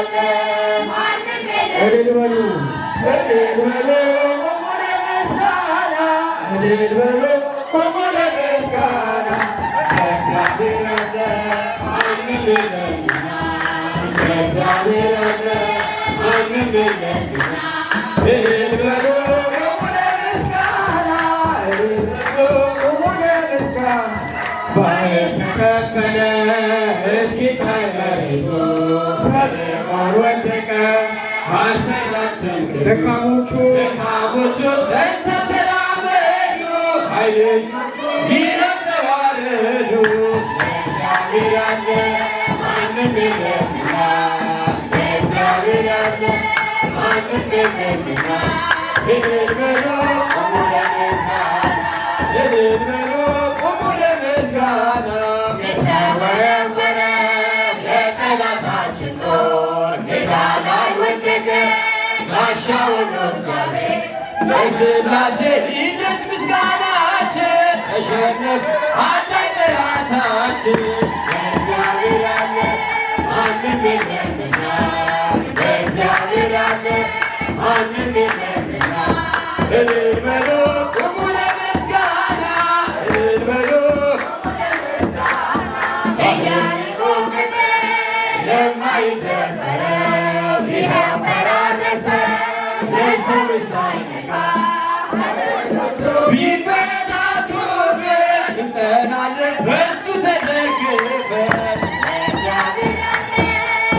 ያለ ማንም የለም። እልል በሉ ቆሙ ለምስጋና እልል በሉ ቆሙ ለምስጋና እግዚአብሔር አለ ማንም የለምና እግዚአብሔር አለ ማንም የለምና እልል በሉ ቆሙ ለምስጋና እልል በሉ ቆሙ ለምስጋና ባህር ተከፈለ እስኪታይ መሬቱ ፈርዖን ወደቀ አልሰራትም ደካሞቹ ዘንድ ተራመዱ ኃይለኞቹ ይህን ተዋረዱ እግዚአብሔር አለ ማንም የለምና እግዚአብሔር አለ ማንም የለምና እልል በሉ ቆሙ ለምስጋና እልል በሉ ቆሙ ለምስጋና የተወረወረ የጠላታችን ጦር ሜዳ ላይ ወደቀ ጋሻውን ነው እግዚአብሔር ለሥላሴ ይድረስ ምስጋናችን ተሸነፍ አዳኝ ጠላታችን እግዚአብሔር አለ ማንም የለምና እግዚአብሔር አለ ማንም የለምና እልል በሉ ቆሙ ለምስጋና እልል በሉ ኢያሪኮ ቅጥር የማይደፈረው ይኸው ፈራረሰ ለሰው ሳይነካ ቢበረታቱብን እንጸናለን በእሱ ተደግፈን እግዚአብሔር አለ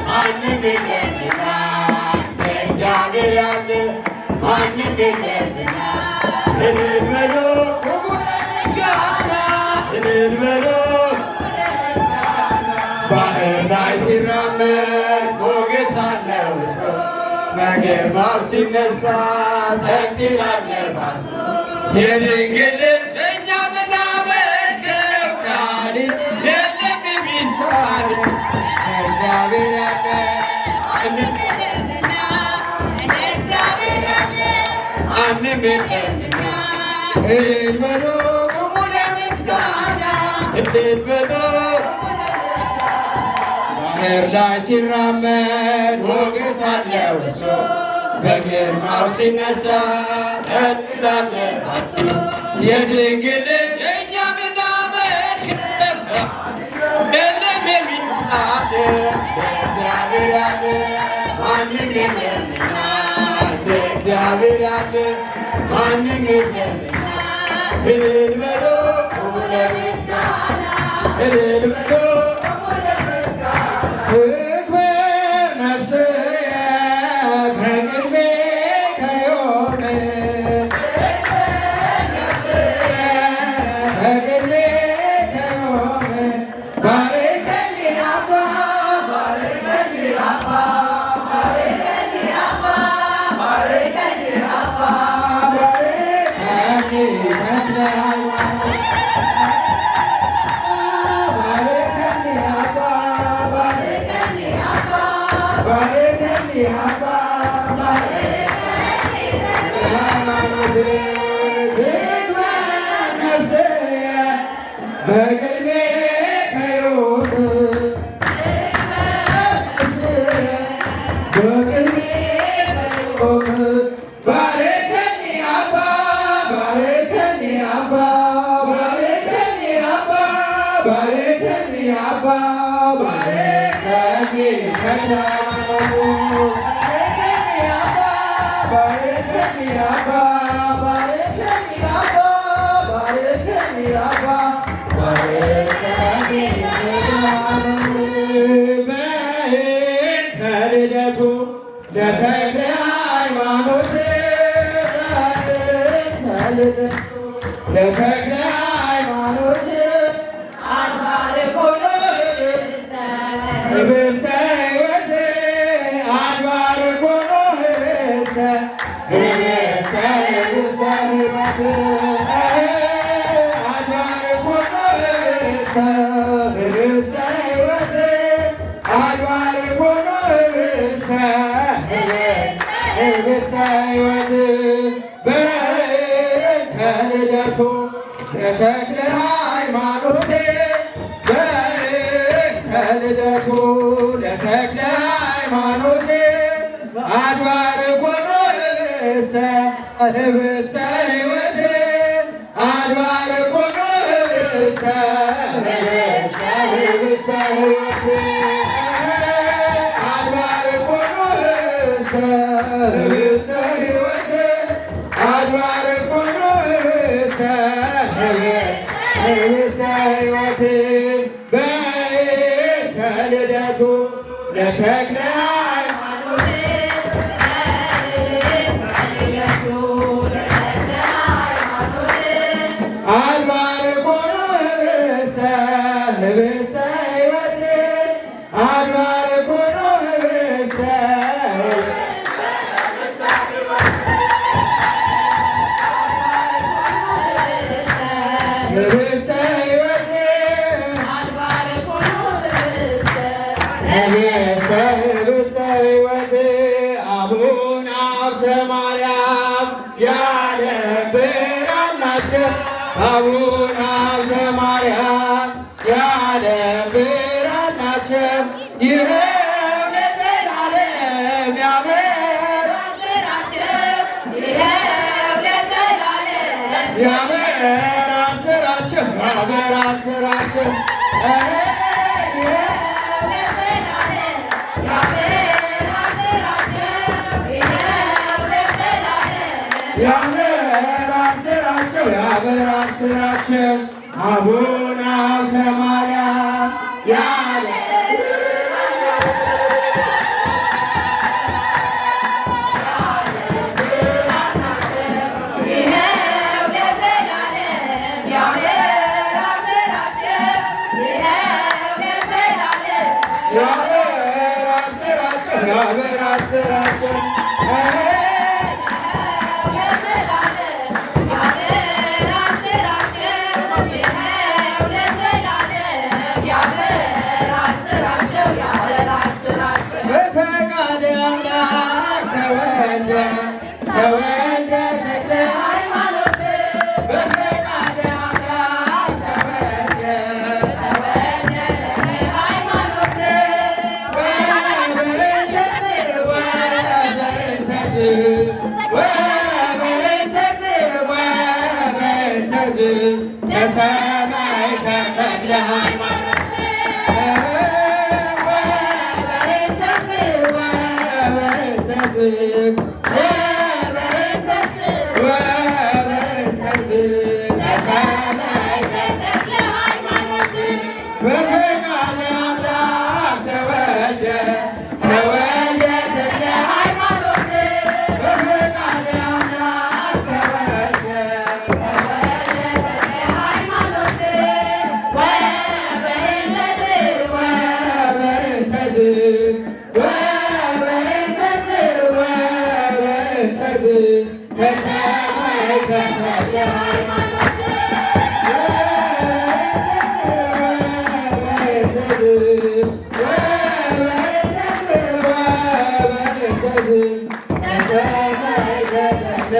ማንም የለምና እግዚአብሔር አለ ማንም የለምና እልል በሉ ቆሙ ለምስጋና እልል በሉ ባህር ላይ ሲራመድ ሞገስ አለው እሱ በግርማው ሲነሳ ጸጥ ይላል ነፋሱ የድንግልን እኛ ምናመልከው ካህን የለም የሚሳነው እግዚአብሔር አለ ማንም የለምና እግዚአብሔር አለ ማንም የለምና እልል በሉ ቆሙ ለምስጋና እልል በሉ ባህር ላይ ሲራመድ ሞገስ አለው እሱ በግርማው ሲነሳ ጸጥ ይላል ነፋሱ የድንግልን እኛ ምናመልከው የለም የሚሳነው እግዚአብሔር አለ ማንም የለምና እግዚአብሔር አለ ማንም የለምና እልል በሉ ቆሙ ለምስጋና እልል በሉ ትክበር ነፍስየ በቅድሜ ከዮን በቅድሜ ከዮን ባርከኒ አባ ባርከኒ አባ ባርከኒ አባ ባርከኒ አባ ባርከኒ ተክለ በቅድሜ ከዮን በቅድሜ ከዮን ባርከኒ አባ ባርከኒ አባ ባርከኒ አባ ባርከኒ አባ ባርከኒ ልደቱ ለተክለ ሃይማኖት ለተክለ ሃይማኖት አድባር ኮኖ ህብስተ ሕይወት አድባር ኮኖ ህብስተ ህብስተ ሕይወት አድባር ኮኖ ህብስተ ህብስተ ሕይወት አድባር ኮኖ ህብስተ ህብስተ ሕይወት በእንተ ልደቱ ለተክለ ሃይማኖት በእንተ ልደቱ ለተክለ ሃይማኖት ህብስተ ሕይወት አድባር ኮነ ርስተ ህብስተ ሕይወት አድባር ኮነ ርስተ ህብስተ ሕይወት አድባር ኮነ ርስተ ህብስተ ሕይወት በዕለተ ልደቱ ለተክለ አድባር ኮነ ርስተ ህብስተ ሕይወት አድባር ኮነ ርስተ ህብስተ ሕይወት ህብስተ ሕይወት አቡነ ሀብተ ማርያም የዓለም ብርሃን ናቸው። አቡነ ሀብተ ማርያም የዓለም ብርሃን ናቸው። ይኸው ለዘላለም ያበራል ስራቸው ያበራል ስራቸው ያበራል ስራቸው ያበራል ስራቸው ያበራል ስራቸው አቡነ ሀብተ ማርያም ያለ ያበራል ስራቸው ያበራል ስራቸው በፈቃደ አምላክ ተወልደ ተክለ ሃይማኖት በፈቃደ አምላክ ተወልደ ተክለ ሃይማኖት ወበእንተዝ ተሰማዕከ ተክለ ሃይማኖት በፈቃደ አምላክ ተወልደ ተክለ ሃይማኖት በፈቃደ አምላክ ተወልደ ተክለ ሃይማኖት ወበእንተዝ ተሰማዕከ ተክለ ሃይማኖት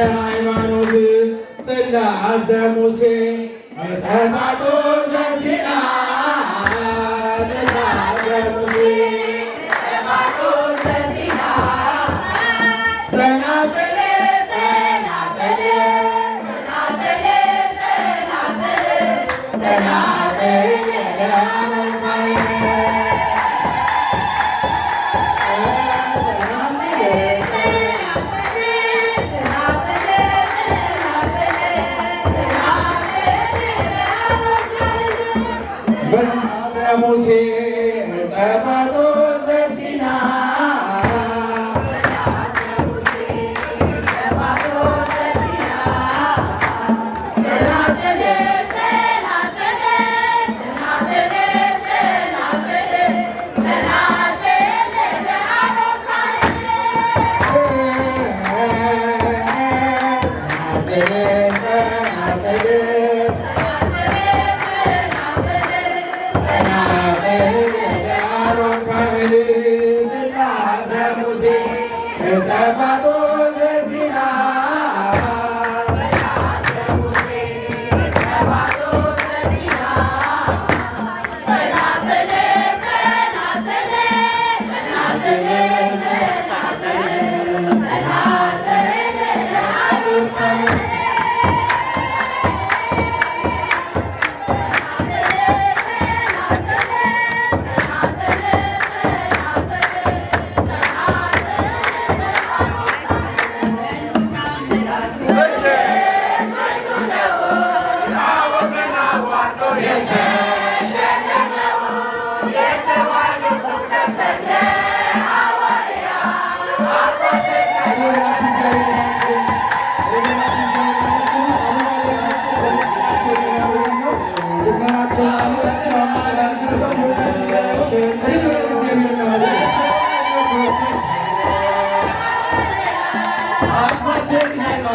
ሃይማኖት ጽላተ ሙሴ የጸባቶ ዘሲና ጽላተ ሙሴ የጸባቶ ዘሲና ጸናጽል ጸናጽል ጸናጽል ጸናጽል ጸናጽል ሙሴ ጸባቶ ዘሲና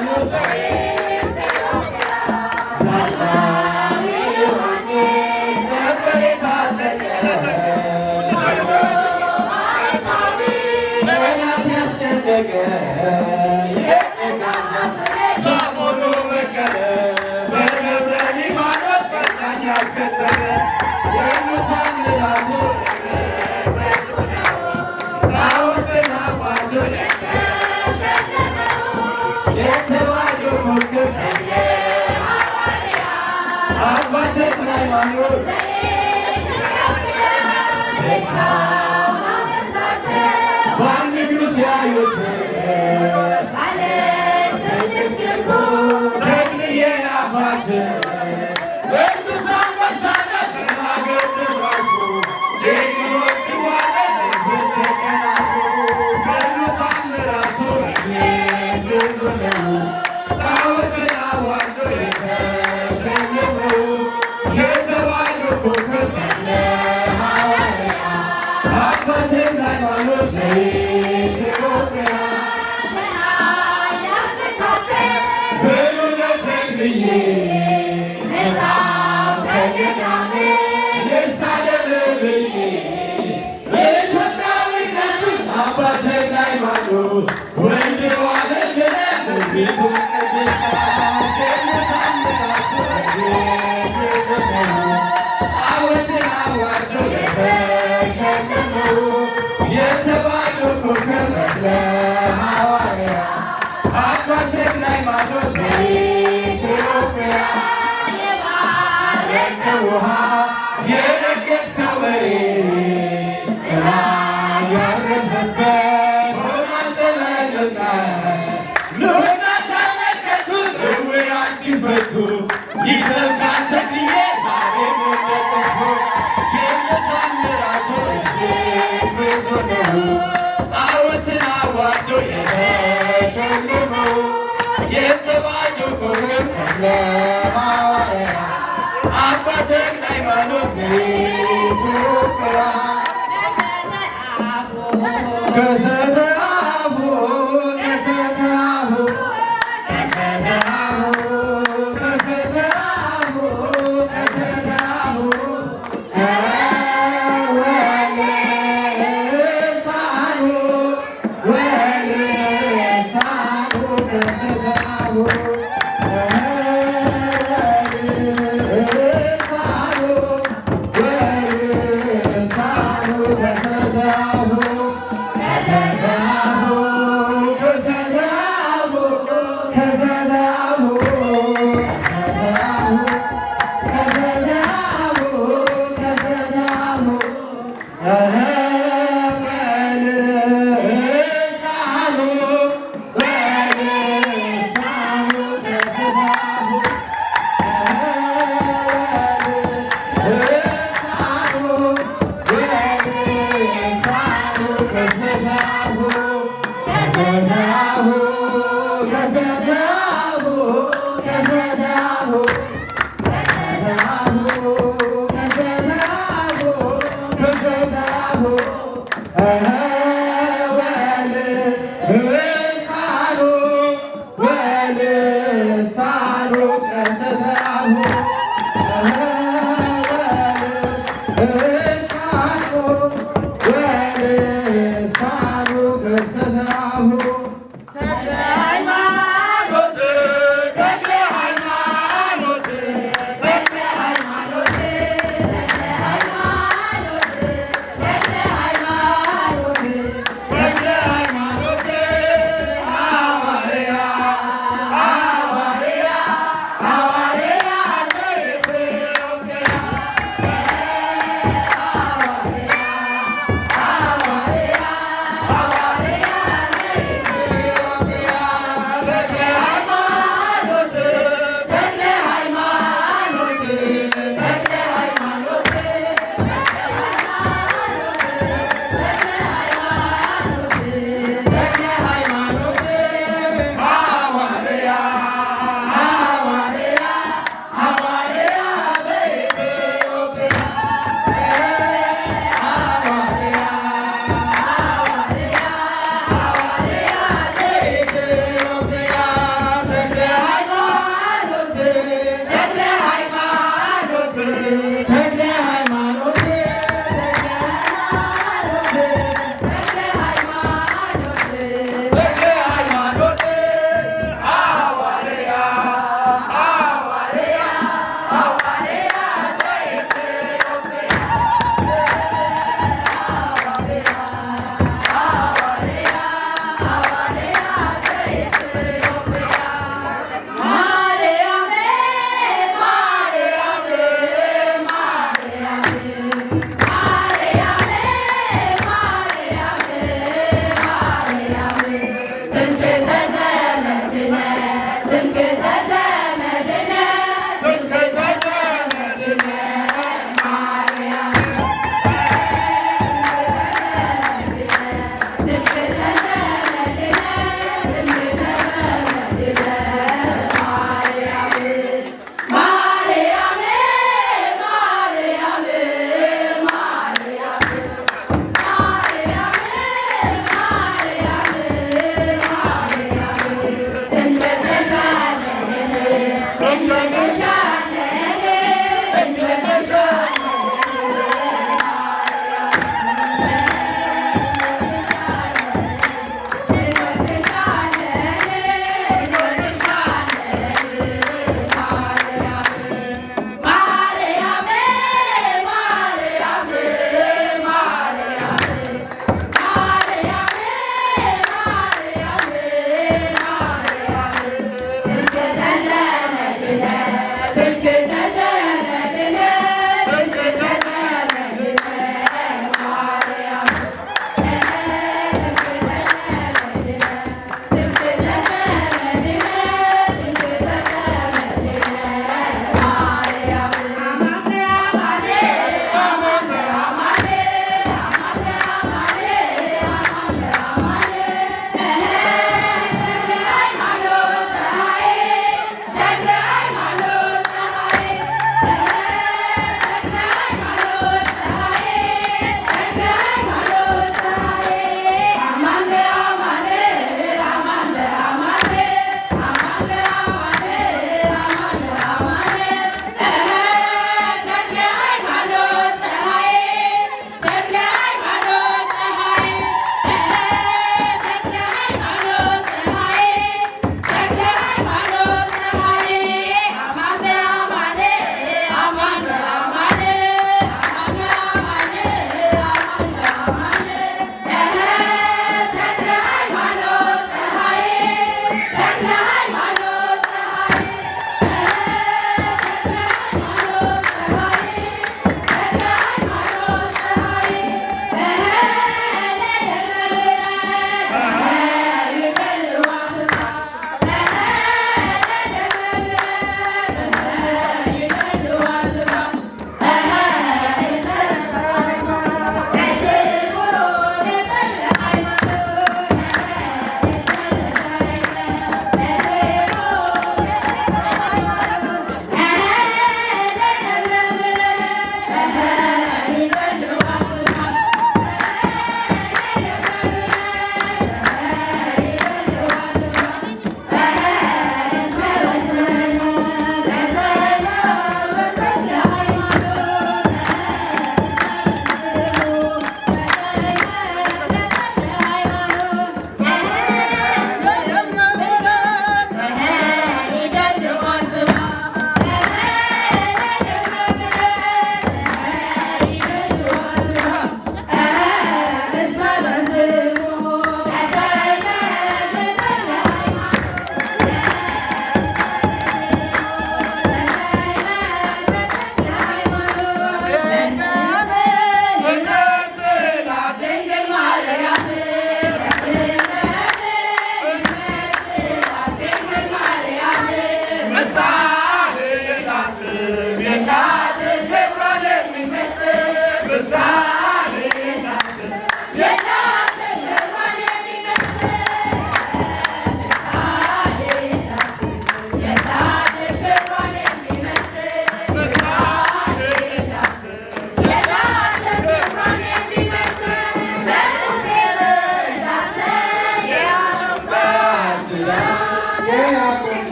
ሃይማኖት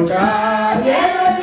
መውጫ የእናት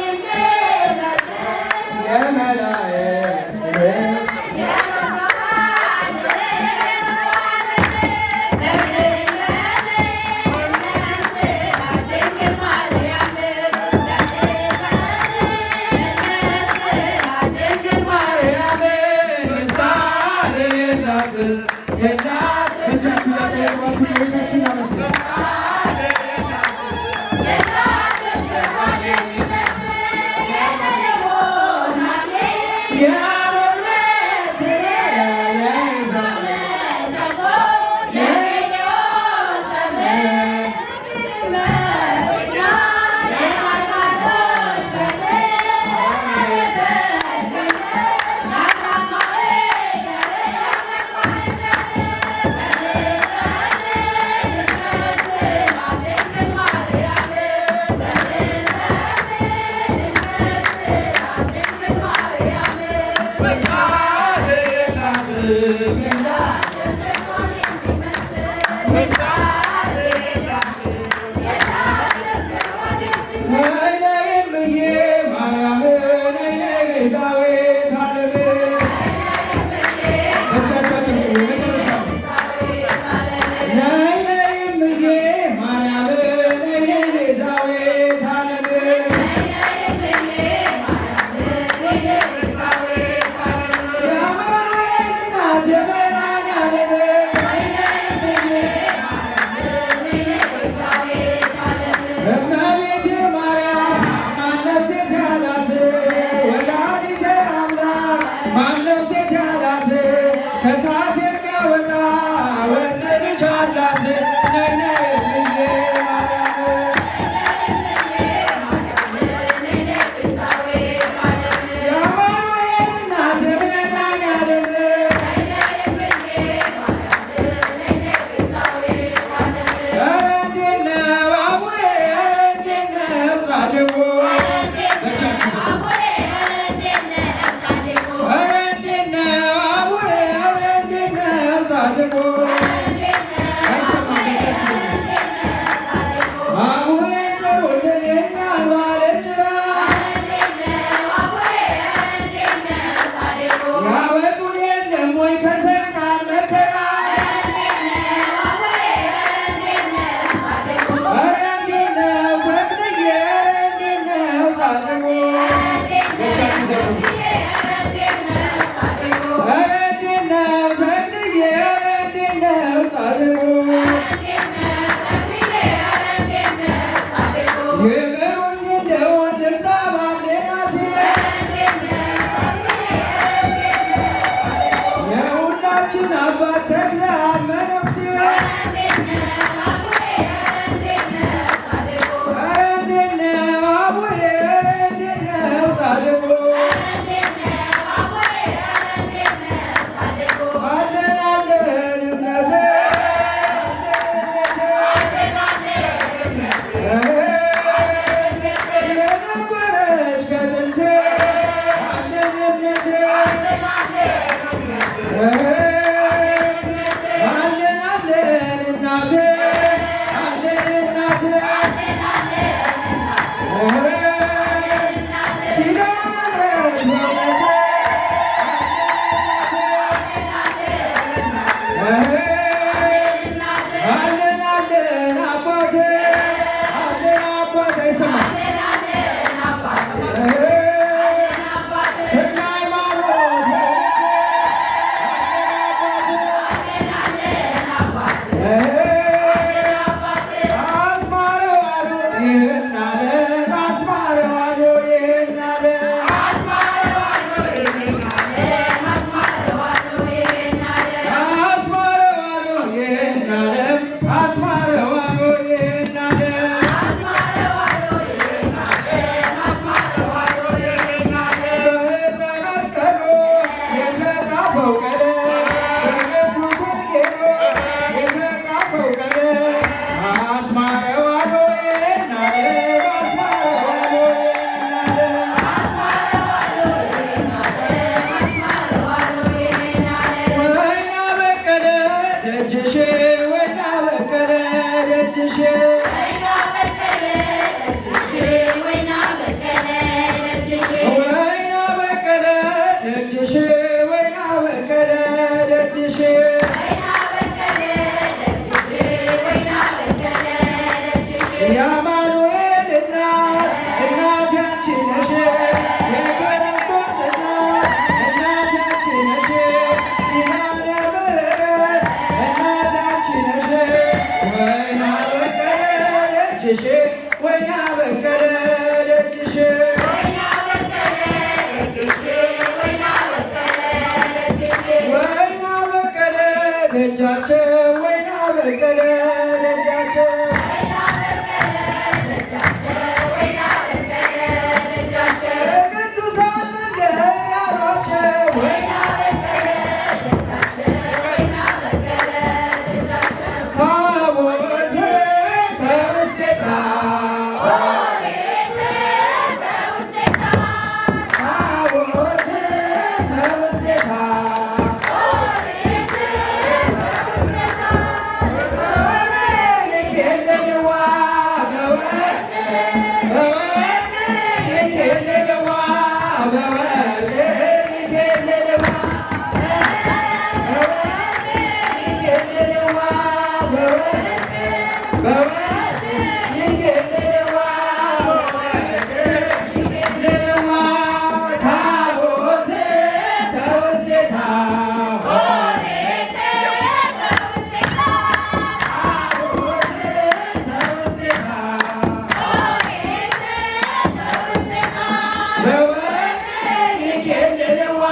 ይኬልልዋ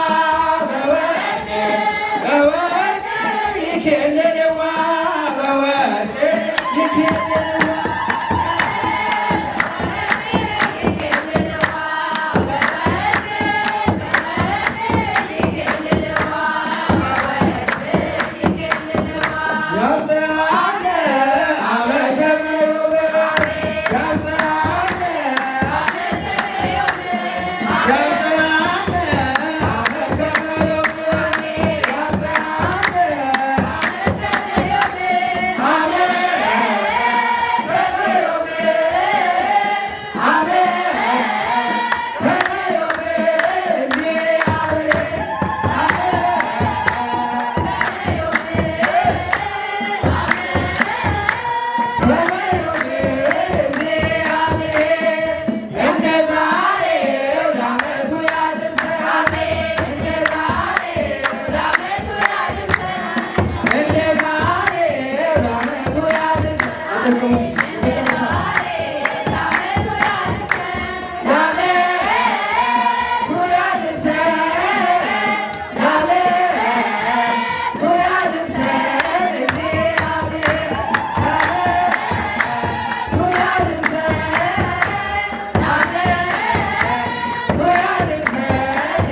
በወርቅ በወርቅ ይኬልልዋ በወርቅ ይኬልልዋ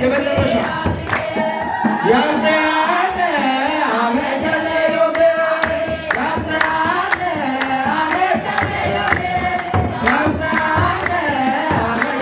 የመጨረሻ